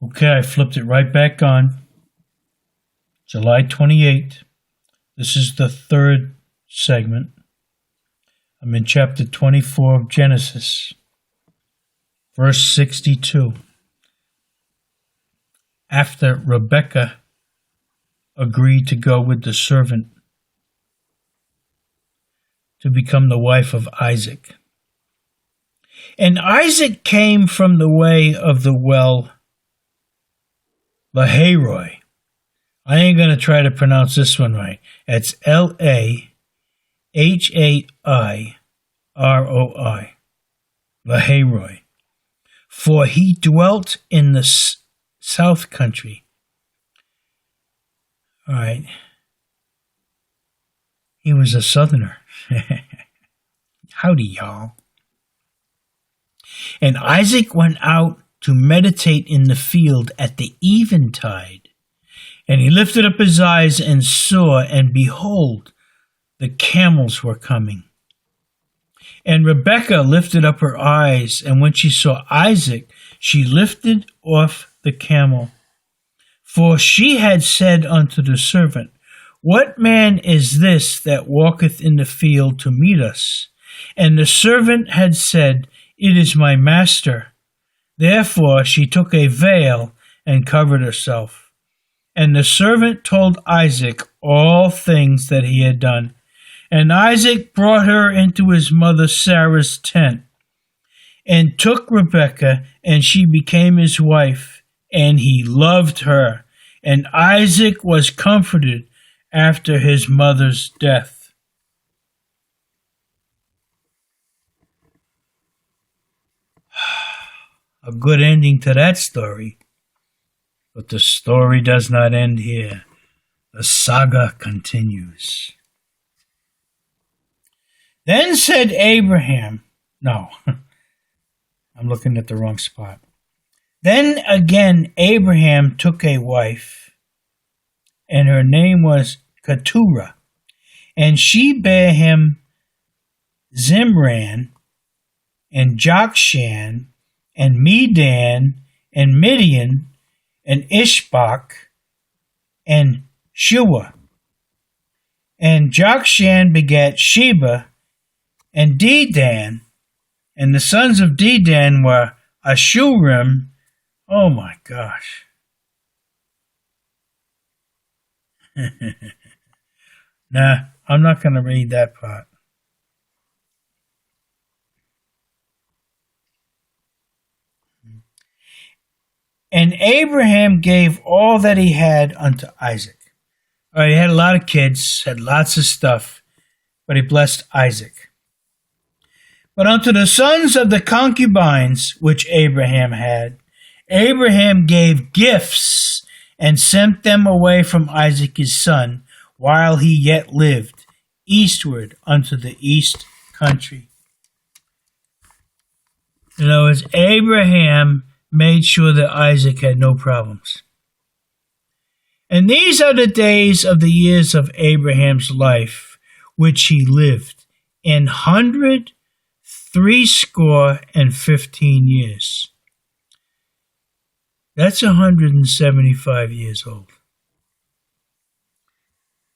Okay, I flipped it right back on. July 28th. This is the third segment. I'm in chapter 24 of Genesis, verse 62. After Rebekah agreed to go with the servant to become the wife of Isaac. And Isaac came from the way of the well Lahairoi. I ain't going to try to pronounce this one right. It's Lahairoi. Lahairoi. For he dwelt in the south country. All right. He was a southerner. Howdy, y'all. And Isaac went out to meditate in the field at the eventide. And he lifted up his eyes and saw, and behold, the camels were coming. And Rebekah lifted up her eyes, and when she saw Isaac, she lifted off the camel. For she had said unto the servant, What man is this that walketh in the field to meet us? And the servant had said, It is my master. Therefore she took a veil and covered herself. And the servant told Isaac all things that he had done. And Isaac brought her into his mother Sarah's tent, and took Rebekah, and she became his wife, and he loved her. And Isaac was comforted after his mother's death. A good ending to that story. But the story does not end here. The saga continues. Then said Abraham, no, I'm looking at the wrong spot. Then again Abraham took a wife, and her name was Keturah, and she bare him Zimran, and Jokshan, and Medan, and Midian, and Ishbak, and Shua. And Jokshan begat Sheba, and Dedan, and the sons of Dedan were Ashurim. Oh my gosh. Nah, I'm not going to read that part. And Abraham gave all that he had unto Isaac. All right, he had a lot of kids, had lots of stuff, but he blessed Isaac. But unto the sons of the concubines which Abraham had, Abraham gave gifts and sent them away from Isaac his son, while he yet lived, eastward unto the east country. In other words, Abraham made sure that Isaac had no problems. And these are the days of the years of Abraham's life, which he lived, 160 years. That's 175 years old.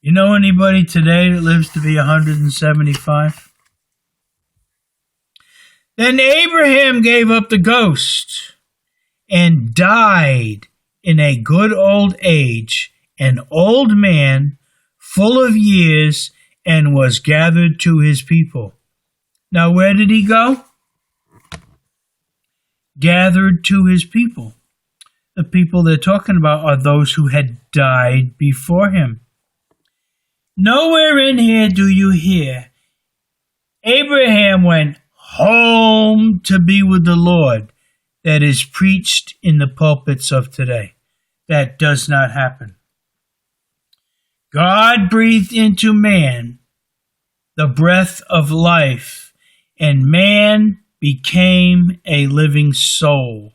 You know anybody today that lives to be 175? Then Abraham gave up the ghost and died in a good old age, an old man, full of years, and was gathered to his people. Now, where did he go? Gathered to his people. The people they're talking about are those who had died before him. Nowhere in here do you hear Abraham went home to be with the Lord. That is preached in the pulpits of today. That does not happen. God breathed into man the breath of life, and man became a living soul.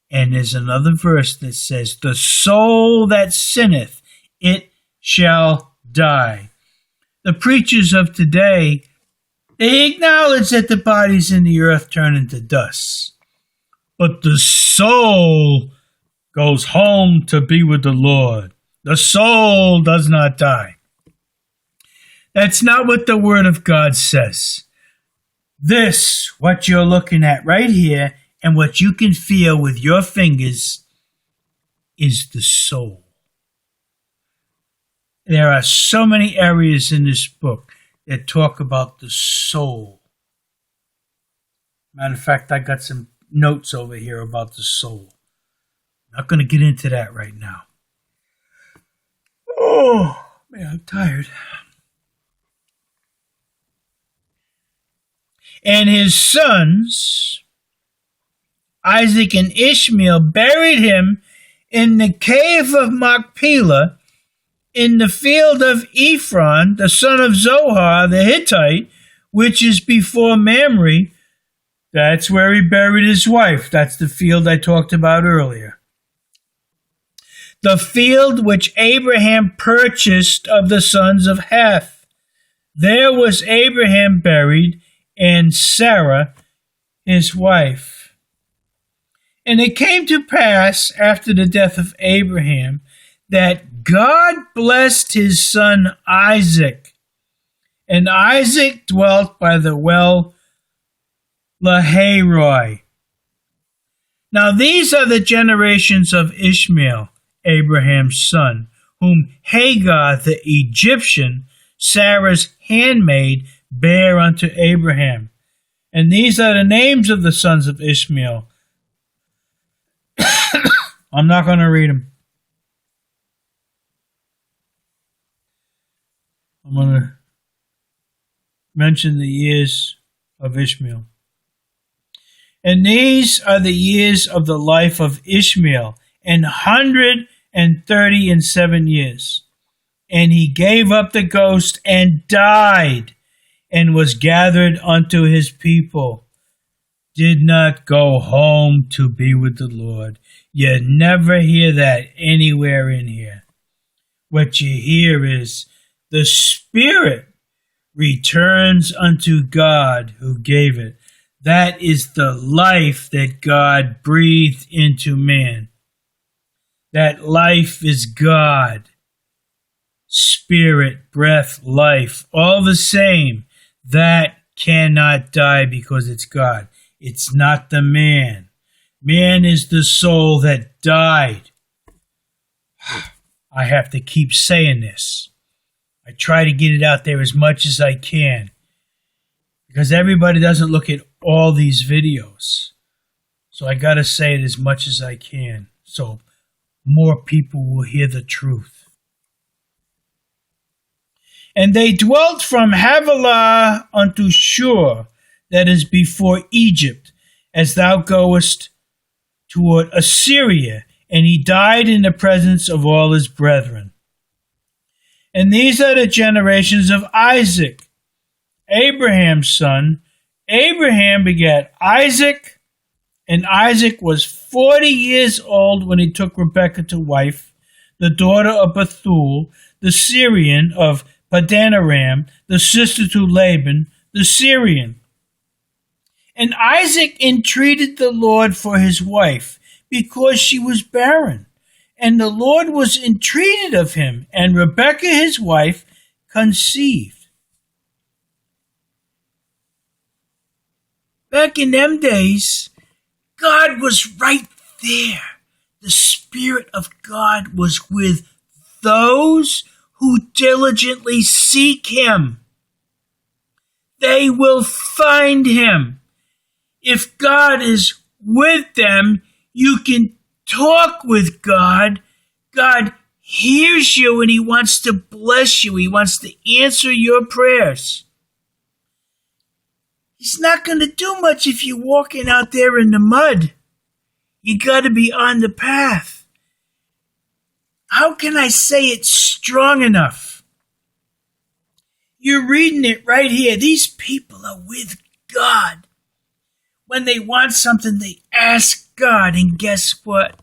And there's another verse that says, the soul that sinneth, it shall die. The preachers of today, they acknowledge that the bodies in the earth turn into dust. But the soul goes home to be with the Lord. The soul does not die. That's not what the Word of God says. This, what you're looking at right here, and what you can feel with your fingers, is the soul. There are so many areas in this book that talk about the soul. Matter of fact, I got some notes over here about the soul. Not going to get into that right now. Oh, man, I'm tired. And his sons, Isaac and Ishmael, buried him in the cave of Machpelah in the field of Ephron, the son of Zohar the Hittite, which is before Mamre. That's where he buried his wife. That's the field I talked about earlier. The field which Abraham purchased of the sons of Heth. There was Abraham buried, and Sarah his wife. And it came to pass after the death of Abraham that God blessed his son Isaac. And Isaac dwelt by the well Lahairoi. Now these are the generations of Ishmael, Abraham's son, whom Hagar the Egyptian, Sarah's handmaid, bare unto Abraham. And these are the names of the sons of Ishmael. I'm not going to read them. I'm going to mention the years of Ishmael. And these are the years of the life of Ishmael, 137 years. And he gave up the ghost and died, and was gathered unto his people. Did not go home to be with the Lord. You never hear that anywhere in here. What you hear is the Spirit returns unto God who gave it. That is the life that God breathed into man. That life is God. Spirit, breath, life, all the same. That cannot die because it's God. It's not the man. Man is the soul that died. I have to keep saying this. I try to get it out there as much as I can, because everybody doesn't look at all these videos. So I got to say it as much as I can, so more people will hear the truth. And they dwelt from Havilah unto Shur, that is before Egypt, as thou goest toward Assyria. And he died in the presence of all his brethren. And these are the generations of Isaac, Abraham's son. Abraham begat Isaac, and Isaac was 40 years old when he took Rebekah to wife, the daughter of Bethuel, the Syrian of Padanaram, the sister to Laban, the Syrian. And Isaac entreated the Lord for his wife, because she was barren. And the Lord was entreated of him, and Rebekah his wife conceived. Back in them days, God was right there. The Spirit of God was with those who diligently seek him. They will find him. If God is with them, you can talk with God. God hears you and he wants to bless you. He wants to answer your prayers. He's not going to do much if you're walking out there in the mud. You got to be on the path. How can I say it strong enough? You're reading it right here. These people are with God. When they want something, they ask God, and guess what?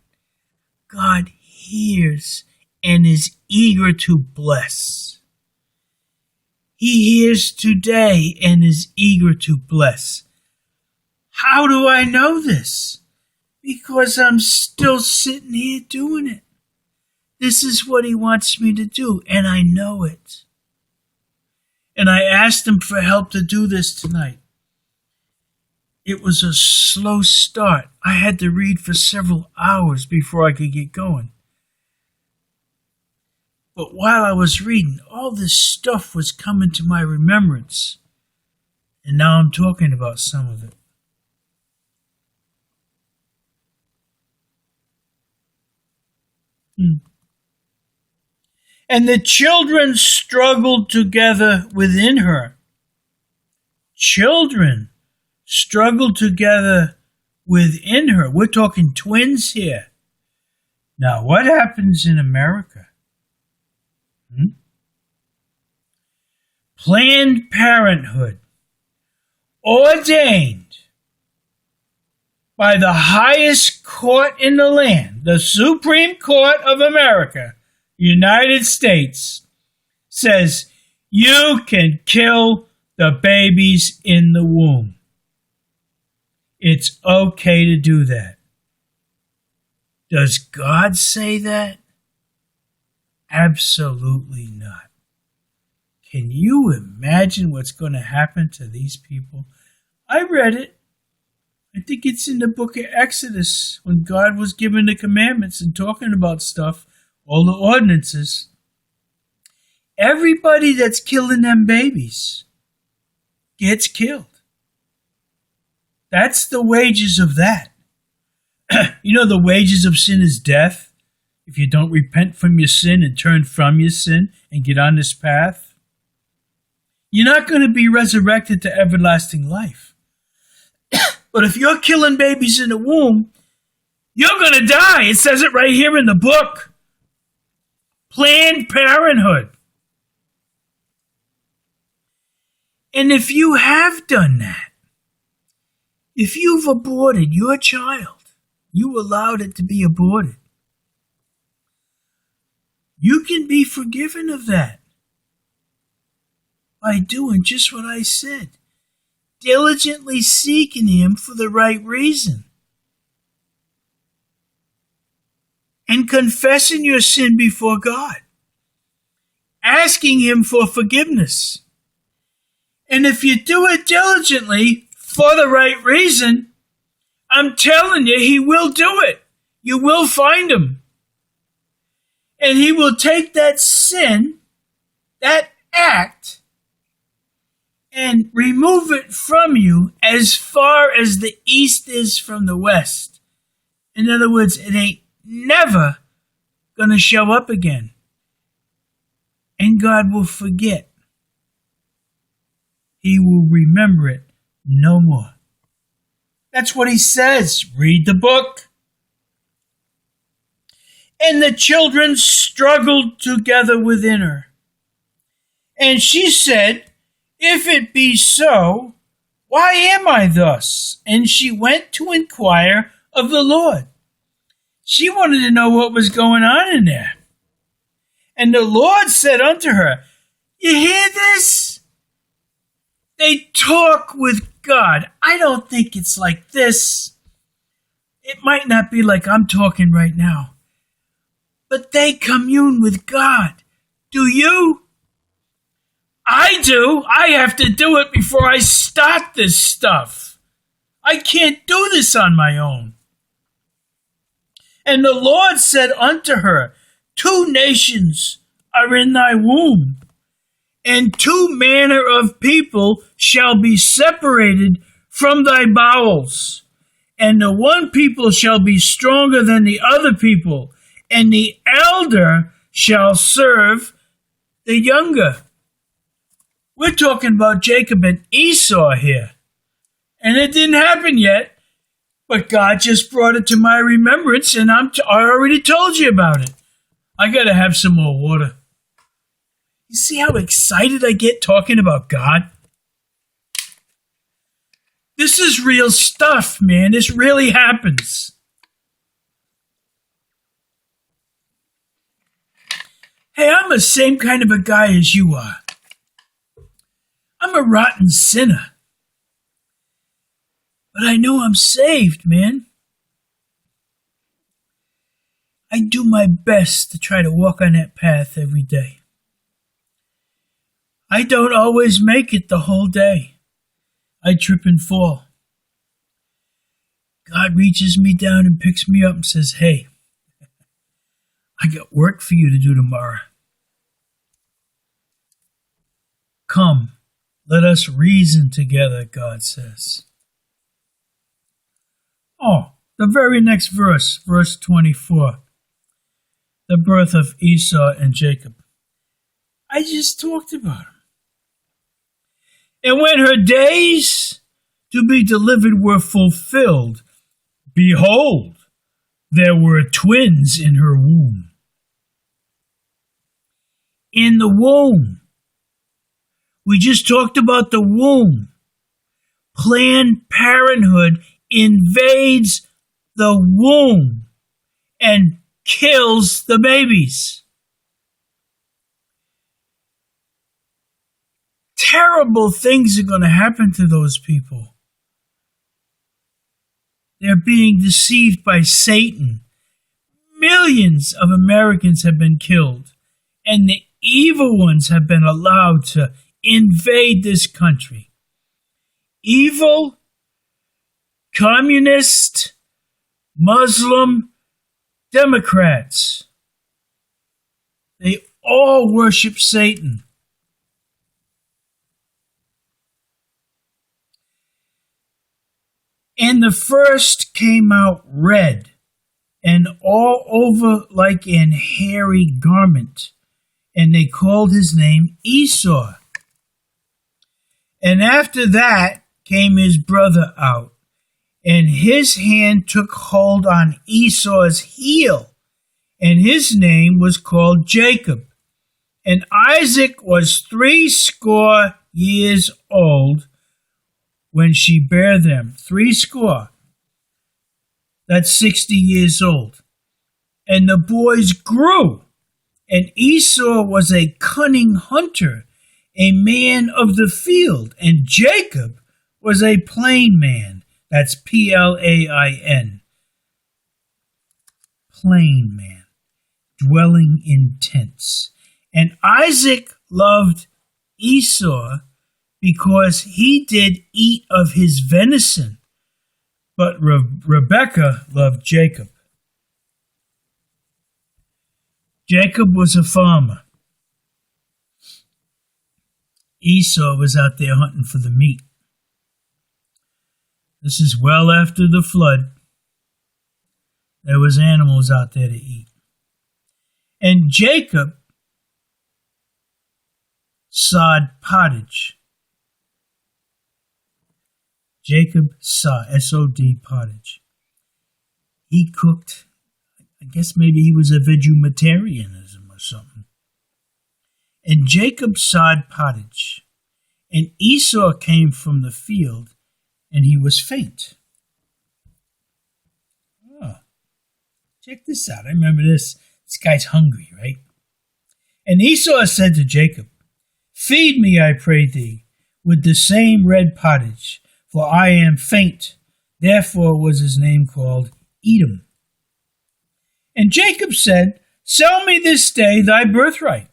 God hears and is eager to bless. He hears today and is eager to bless. How do I know this? Because I'm still sitting here doing it. This is what he wants me to do, and I know it. And I asked him for help to do this tonight. It was a slow start. I had to read for several hours before I could get going. But while I was reading, all this stuff was coming to my remembrance. And now I'm talking about some of it. And the children struggled together within her. Children struggled together within her. We're talking twins here. Now, what happens in America? Planned Parenthood, ordained by the highest court in the land, the Supreme Court of America, United States, says you can kill the babies in the womb. It's okay to do that. Does God say that? Absolutely not. Can you imagine what's going to happen to these people? I read it. I think it's in the book of Exodus when God was giving the commandments and talking about stuff, all the ordinances. Everybody that's killing them babies gets killed. That's the wages of that. You know, the wages of sin is death. If you don't repent from your sin and turn from your sin and get on this path, you're not going to be resurrected to everlasting life. But if you're killing babies in the womb, you're going to die. It says it right here in the book. Planned Parenthood. And if you have done that, if you've aborted your child, you allowed it to be aborted, you can be forgiven of that by doing just what I said. Diligently seeking him for the right reason. And confessing your sin before God. Asking him for forgiveness. And if you do it diligently for the right reason, I'm telling you, he will do it. You will find him. And he will take that sin, that act, and remove it from you as far as the east is from the west. In other words, it ain't never going to show up again. And God will forget. He will remember it no more. That's what he says. Read the book. And the children struggled together within her. And she said, if it be so, why am I thus? And she went to inquire of the Lord. She wanted to know what was going on in there. And the Lord said unto her, you hear this? They talk with God. I don't think it's like this. It might not be like I'm talking right now. But they commune with God. Do you? I do. I have to do it before I start this stuff. I can't do this on my own. And the Lord said unto her, 2 nations are in thy womb, and 2 manner of people shall be separated from thy bowels. And the one people shall be stronger than the other people, and the elder shall serve the younger. We're talking about Jacob and Esau here. And it didn't happen yet, but God just brought it to my remembrance, and I already told you about it. I got to have some more water. You see how excited I get talking about God? This is real stuff, man. This really happens. Hey, I'm the same kind of a guy as you are. I'm a rotten sinner. But I know I'm saved, man. I do my best to try to walk on that path every day. I don't always make it the whole day. I trip and fall. God reaches me down and picks me up and says, hey, I got work for you to do tomorrow. Come, let us reason together, God says. Oh, the very next verse, verse 24. The birth of Esau and Jacob. I just talked about him. And when her days to be delivered were fulfilled, behold, there were twins in her womb. In the womb. We just talked about the womb. Planned Parenthood invades the womb and kills the babies. Terrible things are going to happen to those people. They're being deceived by Satan. Millions of Americans have been killed, and the evil ones have been allowed to invade this country. Evil, communist, Muslim, Democrats. They all worship Satan. And the first came out red and all over like an hairy garment. And they called his name Esau. And after that came his brother out. And his hand took hold on Esau's heel. And his name was called Jacob. And Isaac was 80 years old when she bare them. 80. That's 60 years old. And the boys grew. And Esau was a cunning hunter, a man of the field. And Jacob was a plain man. That's Plain. Plain man, dwelling in tents. And Isaac loved Esau because he did eat of his venison, but Rebekah loved Jacob. Jacob was a farmer. Esau was out there hunting for the meat. This is well after the flood. There was animals out there to eat. And Jacob sod pottage. Jacob sod, S-O-D, pottage. He cooked, I guess maybe he was a vegetarianism or something. And Jacob sod pottage. And Esau came from the field, and he was faint. Oh, check this out. I remember this. This guy's hungry, right? And Esau said to Jacob, feed me, I pray thee, with the same red pottage, for I am faint. Therefore was his name called Edom. And Jacob said, sell me this day thy birthright.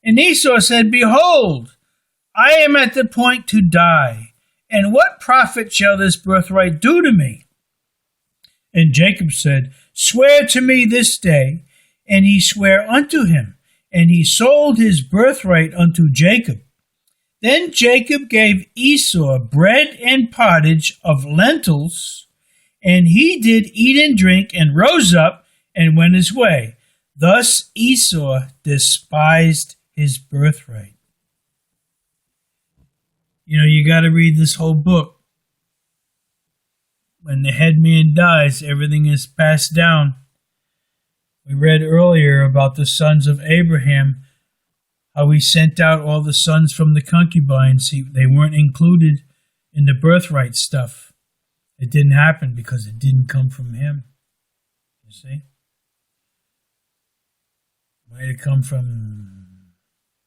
And Esau said, behold, I am at the point to die, and what profit shall this birthright do to me? And Jacob said, swear to me this day. And he sware unto him, and he sold his birthright unto Jacob. Then Jacob gave Esau bread and pottage of lentils, and he did eat and drink, and rose up, and went his way. Thus Esau despised his birthright. You know, you got to read this whole book. When the head man dies, everything is passed down. We read earlier about the sons of Abraham, how he sent out all the sons from the concubines. They weren't included in the birthright stuff. It didn't happen because it didn't come from him. You see? Might have come from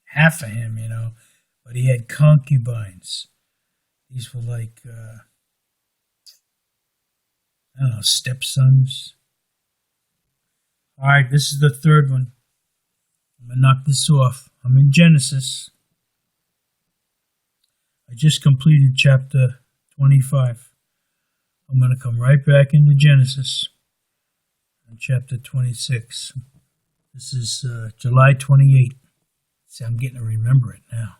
half of him, you know, but he had concubines. These were like, I don't know, stepsons. All right, this is the third one. I'm going to knock this off. I'm in Genesis. I just completed chapter 25. I'm going to come right back into Genesis on chapter 26. This is July 28th. See, I'm getting to remember it now.